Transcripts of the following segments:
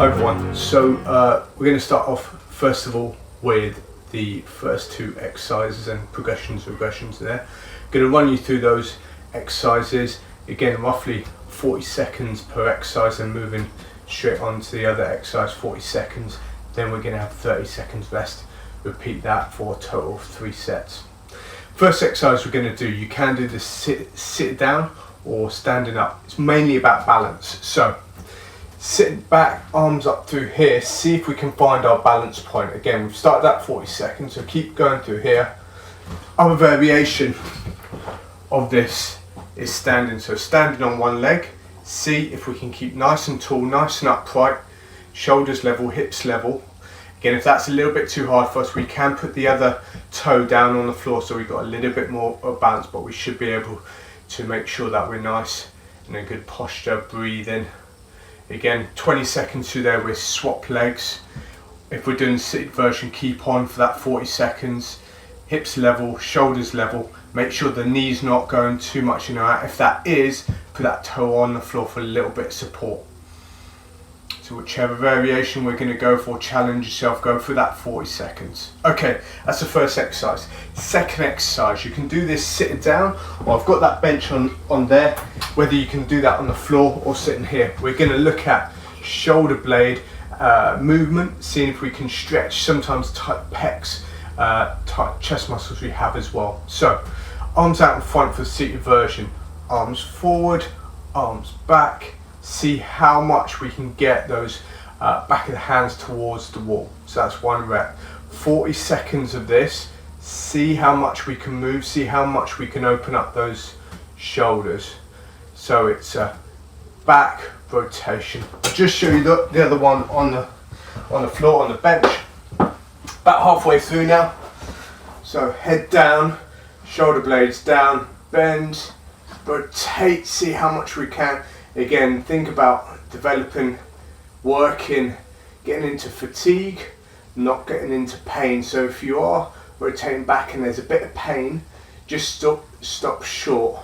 Hi everyone, so we're going to start off first of all with the first two exercises and progressions, regressions there. Going to run you through those exercises, again roughly 40 seconds per exercise and moving straight on to the other exercise 40 seconds, then we're going to have 30 seconds rest. Repeat that for a total of 3 sets. First exercise we're going to do, you can do this sit down or standing up. It's mainly about balance. So sitting back, arms up through here, see if we can find our balance point. Again, we've started at 40 seconds, so keep going through here. Other variation of this is standing. So standing on one leg, see if we can keep nice and tall, nice and upright, shoulders level, hips level. Again, if that's a little bit too hard for us, we can put the other toe down on the floor so we've got a little bit more of balance, but we should be able to make sure that we're nice in a good posture, breathing. Again, 20 seconds through there, we swap legs. If we're doing the seated version, keep on for that 40 seconds. Hips level, shoulders level. Make sure the knee's not going too much in or out. If that is, put that toe on the floor for a little bit of support. So whichever variation we're going to go for, challenge yourself, go for that 40 seconds. Okay, that's the first exercise. Second exercise, you can do this sitting down, or I've got that bench on there, whether you can do that on the floor or sitting here. We're going to look at shoulder blade movement, seeing if we can stretch sometimes tight pecs, tight chest muscles we have as well. So arms out in front for the seated version, arms forward, arms back. See how much we can get those back of the hands towards the wall. So that's one rep. 40 seconds of this. See how much we can move, see how much we can open up those shoulders. So it's a back rotation. I'll just show you the other one on the floor, on the bench. About halfway through now. So head down, shoulder blades down, bend, rotate, see how much we can. Again, think about developing, working, getting into fatigue, not getting into pain. So if you are rotating back and there's a bit of pain, just stop short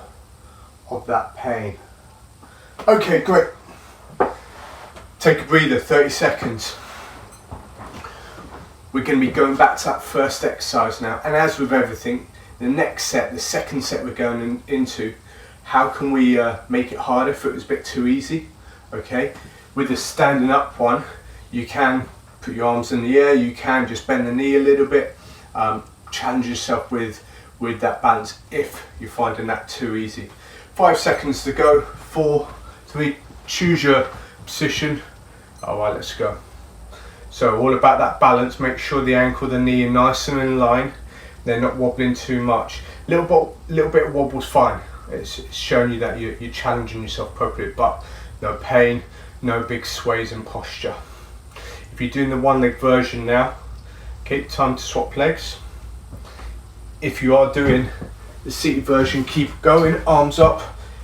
of that pain. Okay, great. Take a breather, 30 seconds. We're going to be going back to that first exercise now. And as with everything, the next set, the second set we're going into, how can we make it harder if it was a bit too easy? Okay, with the standing up one, you can put your arms in the air, you can just bend the knee a little bit, challenge yourself with that balance if you're finding that too easy. 5 seconds to go, 4, 3, choose your position. Alright, let's go. So all about that balance, make sure the ankle, the knee are nice and in line, they're not wobbling too much. Little bit of wobble's fine. It's showing you that you're challenging yourself appropriately, but no pain, no big sways in posture. If you're doing the one leg version now, okay, time to swap legs. If you are doing the seated version, keep going, arms up,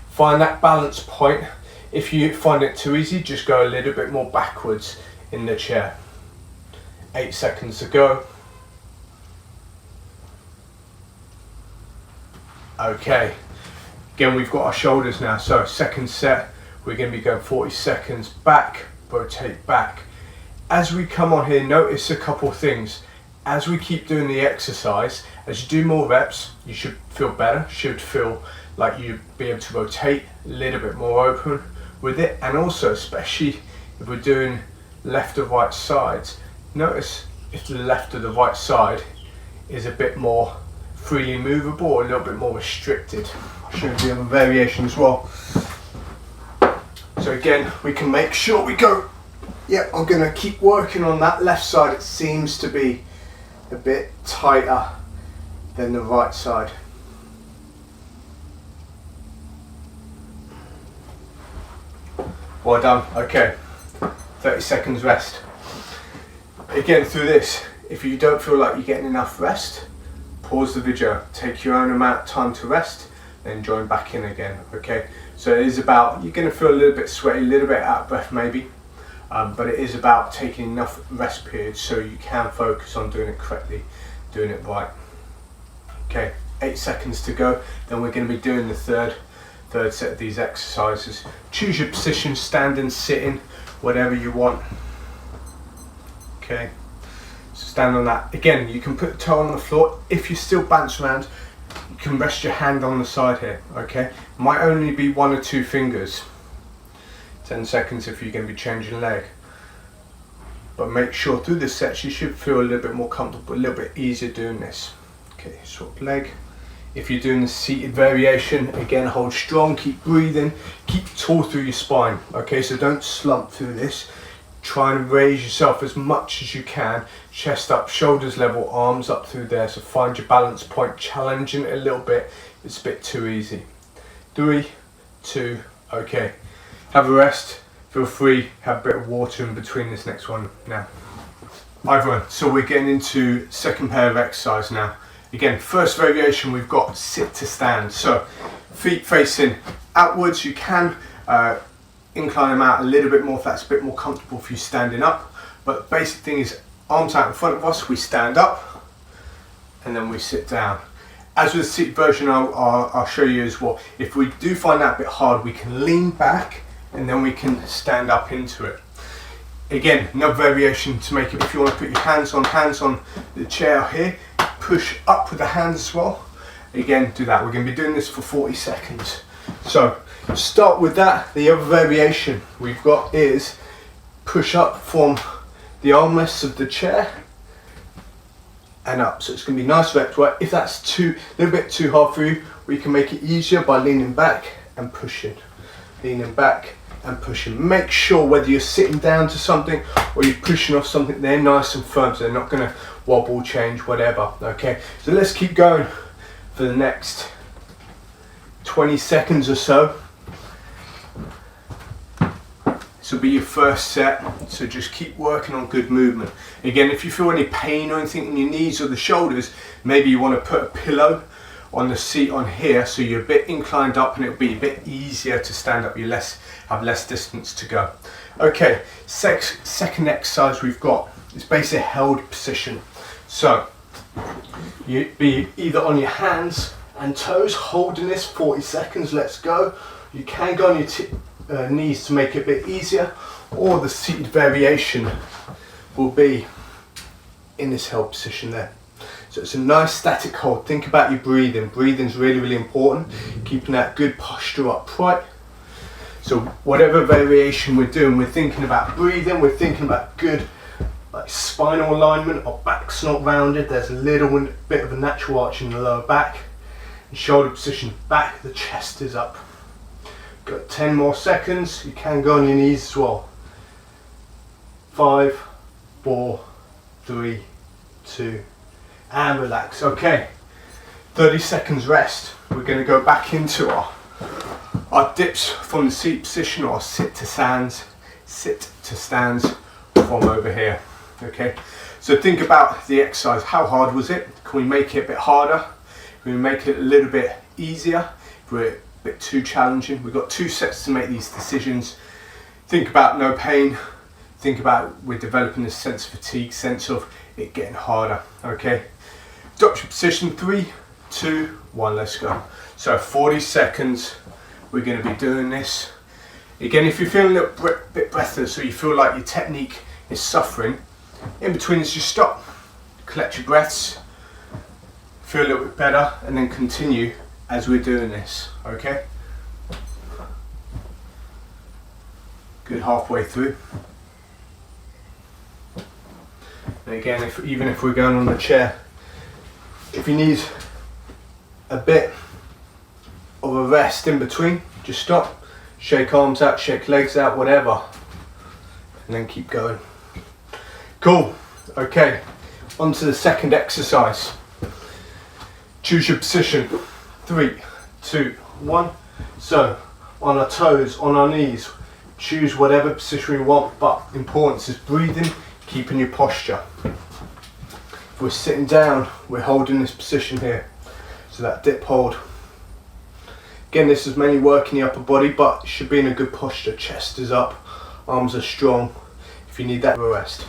find that balance point. If you find it too easy, just go a little bit more backwards in the chair. 8 seconds to go. Okay. Again, we've got our shoulders now, so second set, we're going to be going 40 seconds back, rotate back. As we come on here, notice a couple of things. As we keep doing the exercise, as you do more reps, you should feel better, should feel like you'll be able to rotate a little bit more open with it. And also, especially if we're doing left or right sides, notice if the left or the right side is a bit more freely movable or a little bit more restricted. I'll show you the other variation as well. So again, we can make sure we go, yeah, I'm going to keep working on that left side. It seems to be a bit tighter than the right side. Well done. Okay, 30 seconds rest. Again, through this, if you don't feel like you're getting enough rest, pause the video, take your own amount of time to rest, then join back in again. Okay, so it is about, you're going to feel a little bit sweaty, a little bit out of breath maybe, but it is about taking enough rest periods so you can focus on doing it correctly, doing it right. Okay, 8 seconds to go, then we're going to be doing the third set of these exercises. Choose your position, standing, sitting, whatever you want. Okay, so stand on that. Again, you can put the toe on the floor. If you still bounce around, you can rest your hand on the side here. Okay, might only be 1 or 2 fingers. 10 seconds if you're going to be changing leg. But make sure through the sets you should feel a little bit more comfortable, a little bit easier doing this. Okay, swap leg. If you're doing the seated variation, again, hold strong, keep breathing, keep tall through your spine. Okay, so don't slump through this. Try and raise yourself as much as you can, chest up, shoulders level, arms up through there. So find your balance point, challenging it a little bit. It's a bit too easy. 3, 2, okay. Have a rest. Feel free, have a bit of water in between this next one now. Hi everyone, so we're getting into second pair of exercise now. Again, first variation we've got sit to stand. So feet facing outwards, you can incline them out a little bit more if that's a bit more comfortable for you standing up. But the basic thing is arms out in front of us, we stand up and then we sit down. As with the seated version, I'll show you as well. If we do find that a bit hard, we can lean back and then we can stand up into it. Again, another variation to make it, if you want to put your hands on the chair here, push up with the hands as well. Again, do that. We're going to be doing this for 40 seconds. So start with that. The other variation we've got is push up from the armrests of the chair and up. So it's going to be nice rep work. If that's a little bit too hard for you, we can make it easier by leaning back and pushing. Leaning back and pushing. Make sure whether you're sitting down to something or you're pushing off something, they're nice and firm, so they're not going to wobble, change, whatever. Okay, so let's keep going for the next 20 seconds or so. This will be your first set, so just keep working on good movement. Again, if you feel any pain or anything in your knees or the shoulders, maybe you want to put a pillow on the seat on here so you're a bit inclined up and it'll be a bit easier to stand up. You have less distance to go. Okay, second exercise we've got is basically a held position. So you'd be either on your hands and toes holding this 40 seconds. Let's go. You can go on your knees to make it a bit easier, or the seated variation will be in this held position there. So it's a nice static hold. Think about your breathing. Breathing's really, really important. Keeping that good posture upright. So whatever variation we're doing, we're thinking about breathing, we're thinking about good like spinal alignment. Our back's not rounded. There's a little bit of a natural arch in the lower back. And shoulder position back, the chest is up. Got 10 more seconds. You can go on your knees as well. 5, 4, 3, 2, and relax. Okay, 30 seconds rest. We're going to go back into our dips from the seat position, or sit to stands from over here. Okay, so think about the exercise. How hard was it? Can we make it a bit harder? Can we make it a little bit easier? If we're a bit too challenging, we've got 2 sets to make these decisions. Think about no pain. Think about we're developing this sense of fatigue, sense of it getting harder. Okay, drop your position. 3, 2, 1, let's go. So 40 seconds we're going to be doing this. Again, if you're feeling a little bit breathless or you feel like your technique is suffering, in between is just stop, collect your breaths, feel a little bit better, and then continue as we're doing this. Okay, good, halfway through. And again, even if we're going on the chair, if you need a bit of a rest in between, just stop, shake arms out, shake legs out, whatever, and then keep going. Cool. Okay, on to the second exercise. Choose your position. 3, 2, 1. So on our toes, on our knees, choose whatever position we want, but importance is breathing, keeping your posture. If we're sitting down, we're holding this position here, so that dip hold. Again, this is mainly working the upper body, but it should be in a good posture. Chest is up, arms are strong. If you need that, rest.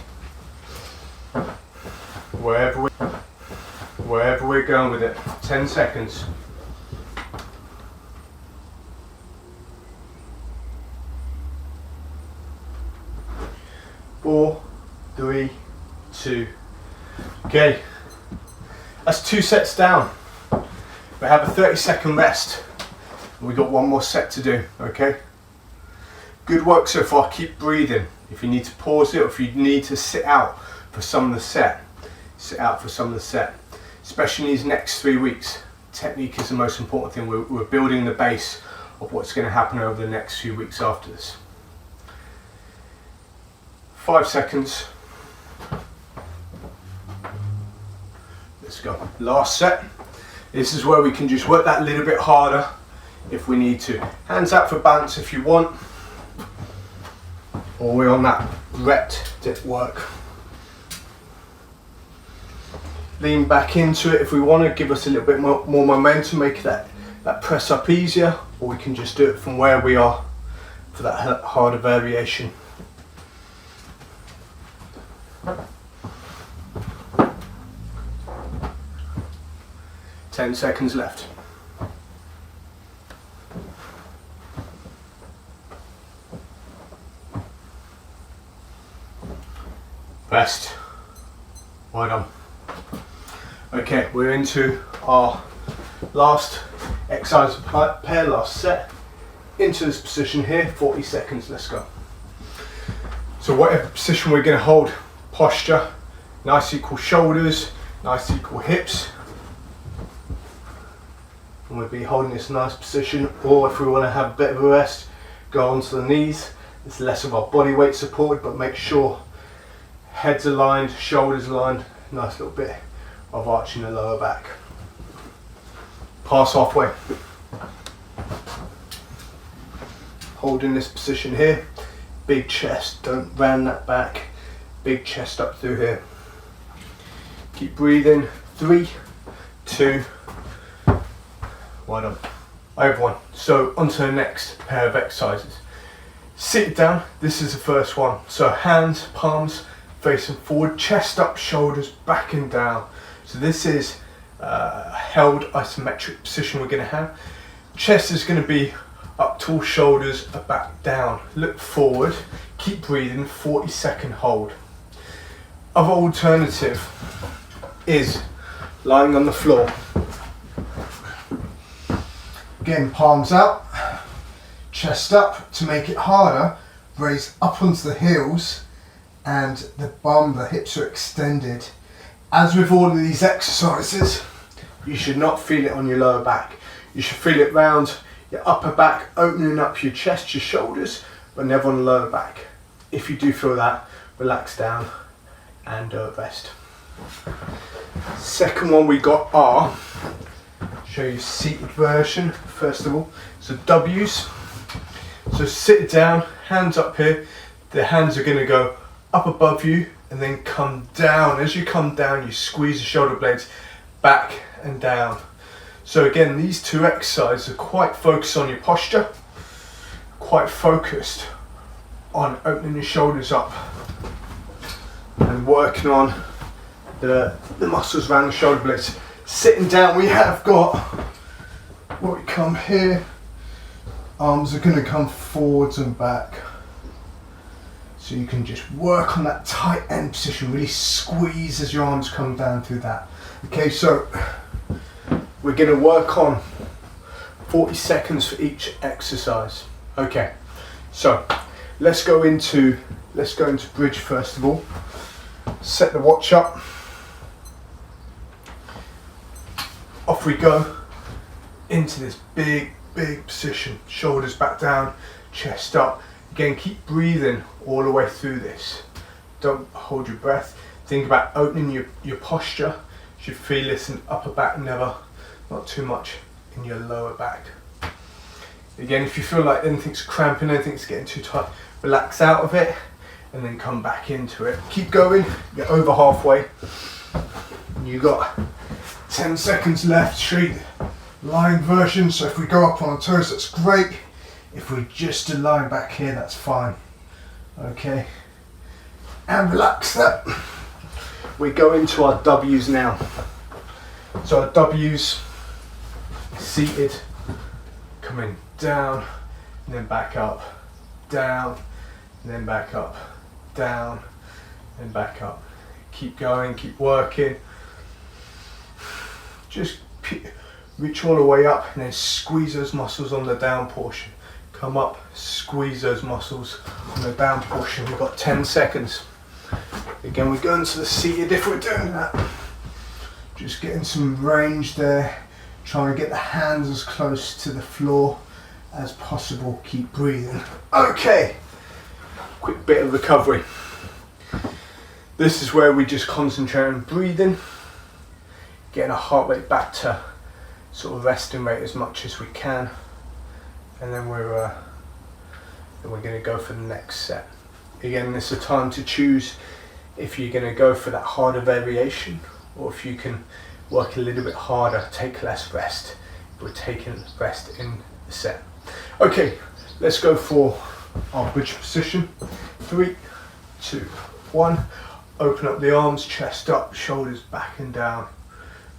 Wherever we're going with it. 10 seconds. 4, 3, 2. Okay, that's 2 sets down. We have a 30-second rest. We've got 1 more set to do, okay? Good work so far, keep breathing. If you need to pause it or if you need to sit out for some of the set, sit out for some of the set. Especially in these next 3 weeks. Technique is the most important thing. We're building the base of what's going to happen over the next few weeks after this. 5 seconds. Let's go. Last set. This is where we can just work that a little bit harder if we need to. Hands out for balance if you want. Or we're on that rep dip work. Lean back into it if we want to, give us a little bit more momentum, make that press up easier, or we can just do it from where we are for that harder variation. Ten seconds left. Rest. Well done. Okay, we're into our last exercise pair, last set. Into this position here, 40 seconds, let's go. So whatever position we're going to hold, posture, nice equal shoulders, nice equal hips. And we'll be holding this nice position, or if we want to have a bit of a rest, go onto the knees. It's less of our body weight supported, but make sure head's aligned, shoulders aligned, nice little bit of arching the lower back. Pass halfway. Holding this position here, big chest, don't round that back, big chest up through here. Keep breathing, 3, 2, well done. Everyone, so on to the next pair of exercises. Sit down, this is the first one. So hands, palms facing forward, chest up, shoulders back and down. So this is held isometric position we're going to have. Chest is going to be up tall, shoulders are back down. Look forward, keep breathing, 40-second hold. Other alternative is lying on the floor. Again, palms out, chest up. To make it harder, raise up onto the heels and the bum, the hips are extended. As with all of these exercises, you should not feel it on your lower back. You should feel it round your upper back, opening up your chest, your shoulders, but never on the lower back. If you do feel that, relax down and rest. Second one we got are, show you seated version first of all. So W's. So sit down, hands up here. The hands are going to go up above you and then come down. As you come down, you squeeze the shoulder blades back and down. So again, these 2 exercises are quite focused on your posture, quite focused on opening your shoulders up and working on the muscles around the shoulder blades. Sitting down, we have got, where we come here, arms are going to come forwards and back. So you can just work on that tight end position, really squeeze as your arms come down through that. Okay, so we're going to work on 40 seconds for each exercise. Okay, so let's go into bridge first of all. Set the watch up. Off we go into this big position. Shoulders back down, chest up. Again, keep breathing all the way through this. Don't hold your breath. Think about opening your posture. You should feel this in upper back, never, not too much in your lower back. Again, if you feel like anything's cramping, anything's getting too tight, relax out of it and then come back into it. Keep going, you're over halfway. You got 10 seconds left, straight lying version. So if we go up on our toes, that's great. If we just align back here, that's fine. Okay, and relax that. We go into our W's now. So our W's, seated, coming down, and then back up, down, and then back up, down, and back up. keep going, keep working. Just reach all the way up and then squeeze those muscles on the down portion. Come up, squeeze those muscles on the down portion. We've got 10 seconds. Again, we're going to the seated if we're doing that. Just getting some range there. Trying to get the hands as close to the floor as possible. Keep breathing. Okay, quick bit of recovery. This is where we just concentrate on breathing, getting our heart rate back to sort of resting rate as much as we can, and then we're going to go for the next set. Again, this is a time to choose if you're going to go for that harder variation, or if you can work a little bit harder, take less rest. We're taking rest in the set. Okay, let's go for our bridge position. 3, 2, 1. Open up the arms, chest up, shoulders back and down.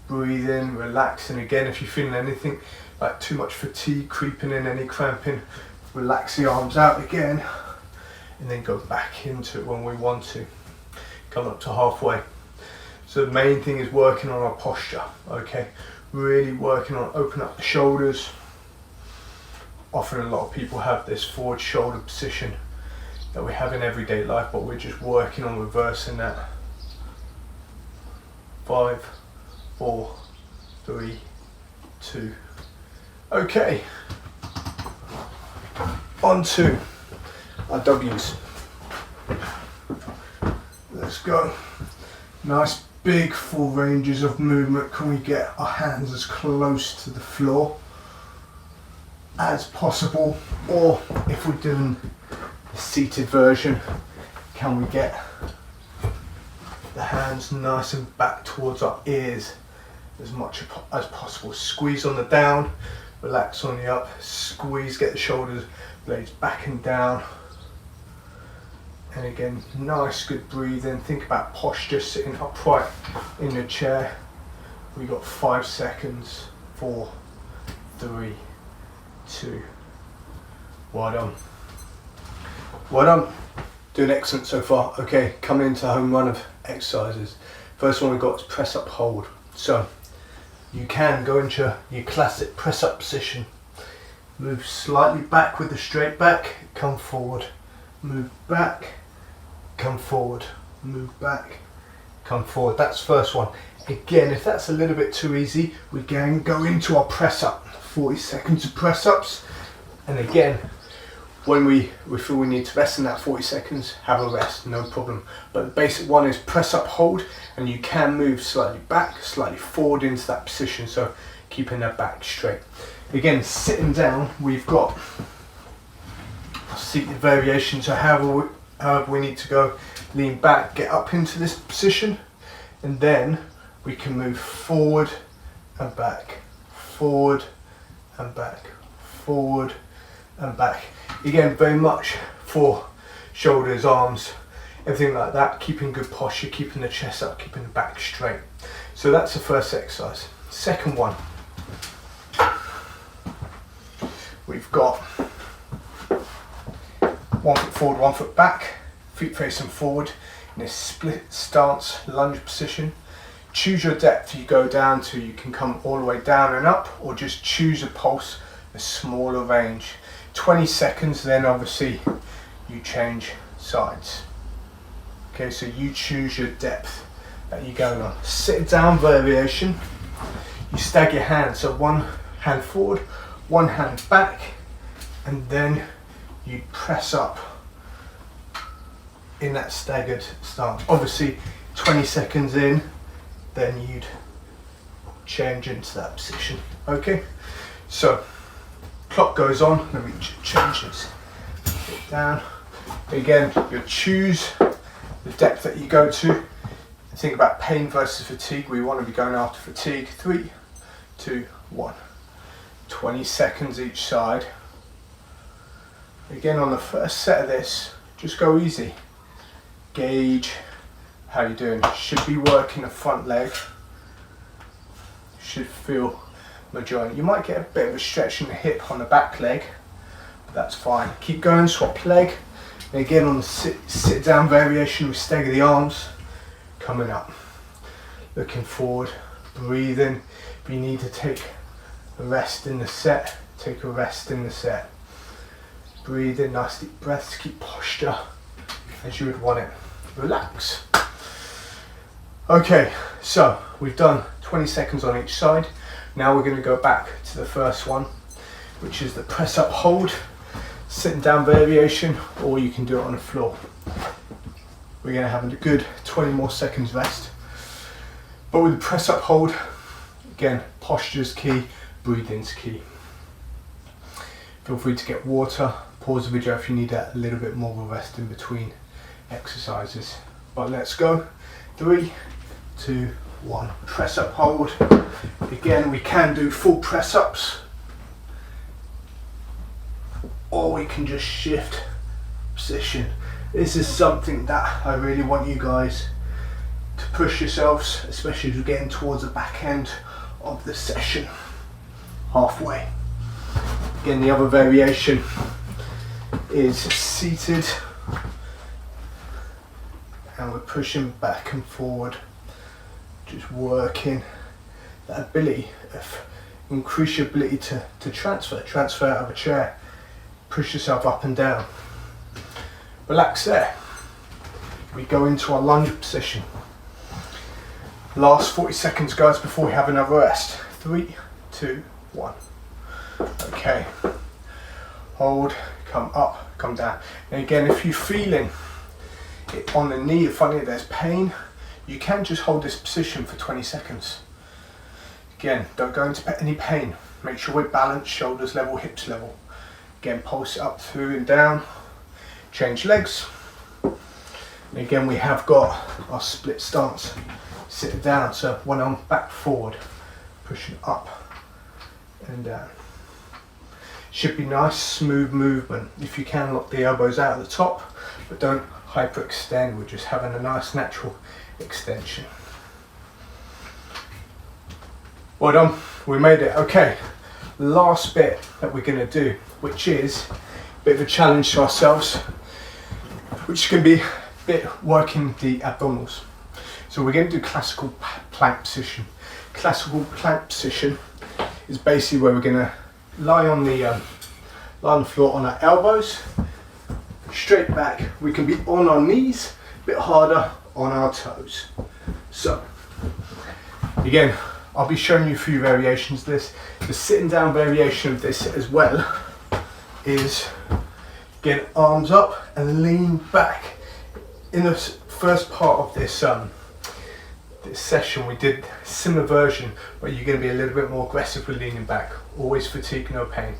Breathe in, relax, and again, if you're feeling anything like too much fatigue creeping in, any cramping, relax the arms out again, and then go back into it when we want to. Come up to halfway. So the main thing is working on our posture, okay? Really working on open up the shoulders. Often a lot of people have this forward shoulder position that we have in everyday life, but we're just working on reversing that. 5, 4, 3, 2. Okay. On to our W's. Let's go. Nice big full ranges of movement. Can we get our hands as close to the floor as possible? Or if we're doing the seated version, can we get the hands nice and back towards our ears as much as possible? Squeeze on the down, relax on the up, squeeze, get the shoulders blades back and down. And again, nice good breathing. Think about posture, sitting upright in the chair. We got 5 seconds. 4, 3, 2. Well done. Well done. Doing excellent so far. Okay, coming into home run of exercises. First one we've got is press up hold. So you can go into your classic press up position. Move slightly back with the straight back. Come forward. Move back. Come forward, move back, come forward. That's first one. Again, if that's a little bit too easy, we can go into our press up. 40 seconds of press ups. And again, when we feel we need to rest in that 40 seconds, have a rest, no problem. But the basic one is press up, hold, and you can move slightly back, slightly forward into that position. So keeping that back straight. Again, sitting down, we've got seated variation. So however we need to go, lean back, get up into this position, and then we can move forward and back, forward and back, forward and back. Again, very much for shoulders, arms, everything like that, keeping good posture, keeping the chest up, keeping the back straight. So that's the first exercise. Second one, we've got 1 foot forward, 1 foot back, feet facing forward in a split stance lunge position. Choose your depth you go down to. You can come all the way down and up, or just choose a pulse, a smaller range. 20 seconds, then obviously you change sides. Okay, so you choose your depth that you're going on. Sit down variation, you stagger your hands. So 1 hand forward, 1 hand back, and then you press up in that staggered stance. Obviously 20 seconds in, then you'd change into that position. Okay, so clock goes on. Let me change this. Put down. Again, you choose the depth that you go to. Think about pain versus fatigue. We want to be going after fatigue. 3, 2, 1. 20 seconds each side. Again, on the first set of this, just go easy. Gauge how you're doing. Should be working the front leg. Should feel my joint. You might get a bit of a stretch in the hip on the back leg, but that's fine. Keep going, swap leg. And again, on the sit down variation, we stagger the arms. coming up, looking forward, breathing. If you need to take a rest in the set, take a rest in the set. Breathe in, nice deep breaths, keep posture as you would want it. Relax. Okay, so we've done 20 seconds on each side. Now we're going to go back to the first one, which is the press up hold, sitting down variation, or you can do it on the floor. We're going to have a good 20 more seconds rest. But with the press up hold, again, posture's key, breathing's key. Feel free to get water, pause the video if you need a little bit more of a rest in between exercises. But let's go. 3, 2, 1. Press up hold. Again, we can do full press ups, or we can just shift position. This is something that I really want you guys to push yourselves, especially as we're getting towards the back end of the session, halfway. Again, the other variation is seated, and we're pushing back and forward, just working that ability of increase your ability to transfer out of a chair, push yourself up and down. Relax there. We go into our lunge position. Last 40 seconds, guys, before we have another rest. 3, 2, 1. Okay. Hold, come up, come down. And again, if you're feeling it on the knee, if there's pain, you can just hold this position for 20 seconds. Again, don't go into any pain. Make sure we're balanced, shoulders level, hips level. Again, pulse it up, through and down. Change legs. And again, we have got our split stance. Sit down, so one arm back forward, pushing up and down. Should be nice, smooth movement. If you can, lock the elbows out at the top, but don't hyperextend. We're just having a nice natural extension. Well done, we made it. Okay, last bit that we're going to do, which is a bit of a challenge to ourselves, which can be a bit working the abdominals. So we're going to do classical plank position. Classical plank position is basically where we're going to lie on the floor on our elbows, straight back. We can be on our knees, a bit harder on our toes. So again, I'll be showing you a few variations of this. The sitting down variation of this as well is get arms up and lean back. In the first part of this session, we did a similar version where you're going to be a little bit more aggressive with leaning back. Always fatigue, no pain.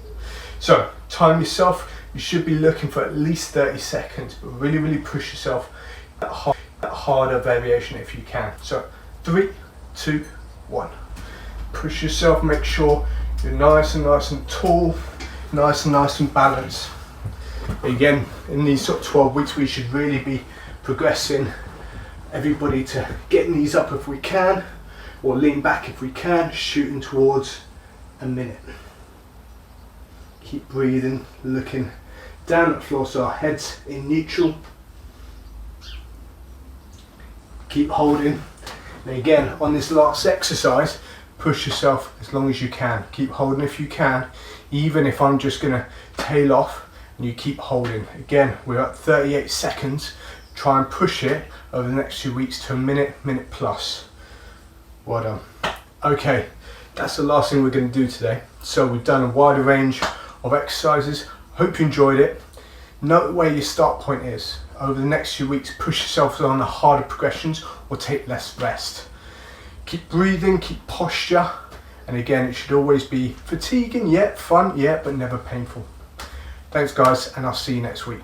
So time yourself. You should be looking for at least 30 seconds, but really push yourself that harder variation if you can. So 3, 2, 1. Push yourself. Make sure you're nice and tall, nice and balanced. Again, in these sort of 12 weeks, we should really be progressing everybody to get knees up if we can, or lean back if we can, shooting towards a minute. Keep breathing, looking down at the floor so our head's in neutral. Keep holding. And again, on this last exercise, push yourself as long as you can. Keep holding if you can, even if I'm just going to tail off and you keep holding. Again, we're at 38 seconds. Try and push it over the next 2 weeks to a minute plus. Well done. Okay, that's the last thing we're going to do today. So we've done a wider range of exercises. Hope you enjoyed it. Note where your start point is. Over the next few weeks, push yourself on the harder progressions or take less rest. Keep breathing, keep posture, and again, it should always be fatiguing, yet fun, yet, but never painful. Thanks guys, and I'll see you next week.